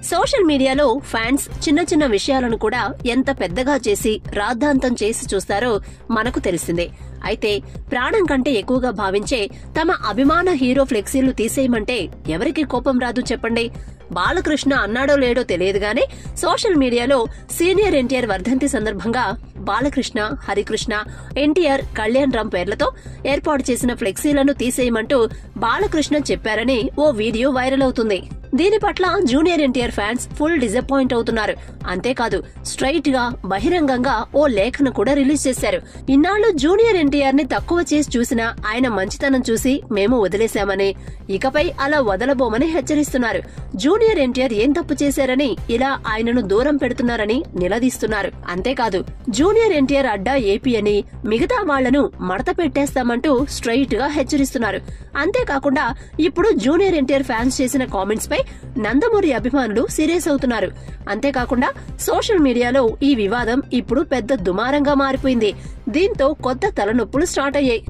Social మీడియాలో fans చిన్న చిన్న విషయాలను కూడా ఎంత పెద్దగా చేసి రాద్ధాంతం చేసి చూస్తారో మనకు తెలిసిందే. అయితే ప్రాణం కంటే ఎక్కువగా భావించే తమ అభిమాన హీరో ఫ్లెక్సీలు తీసేయమంటే ఎవరికి కోపం రాదు చెప్పండి. బాలకృష్ణ అన్నాడో లేడో తెలియదుగానే సోషల్ మీడియాలో సీనియర్ ఎన్టీఆర్ వర్ధంతి సందర్భంగా బాలకృష్ణ, హరికృష్ణ, ఎన్టీఆర్, కళ్యాణ్ రామ్ పేర్లతో ఏర్పాటు చేసిన ఫ్లెక్సీలను తీసేయమంటూ బాలకృష్ణ చెప్పారని ఓ వీడియో వైరల్ అవుతుంది. దీని పట్ల junior NTR fans full disappoint అవుతున్నారు. అంతేకాదు స్ట్రైట్ గా బహిరంగంగా ఓ లేఖను కూడా రిలీజ్ చేశారు. ఇన్నాళ్లు జూనియర్ ఎన్టీఆర్ ని తక్కువ చేసి చూసినా ఆయన మంచితనం చూసి మేము వదిలేశామని, ఇకపై అలా వదలబోమని హెచ్చరిస్తున్నారు. జూనియర్ ఎన్టీఆర్ ఏం తప్పు చేశారని ఇలా ఆయనను దూరం పెడుతున్నారని నిలదీస్తున్నారు. అంతేకాదు జూనియర్ ఎన్టీఆర్ అడ్డా ఏపీ అని, మిగతా వాళ్లను మడత పెట్టేస్తామంటూ స్ట్రైట్ గా హెచ్చరిస్తున్నారు. అంతేకాకుండా ఇప్పుడు జూనియర్ ఎన్టీఆర్ ఫ్యాన్స్ చేసిన కామెంట్స్ పై నందమూరి అభిమానులు సీరియస్ అవుతున్నారు. అంతేకాకుండా సోషల్ మీడియాలో ఈ వివాదం ఇప్పుడు పెద్ద దుమారంగా మారిపోయింది. దీంతో కొత్త తలనొప్పులు స్టార్ట్ అయ్యాయి.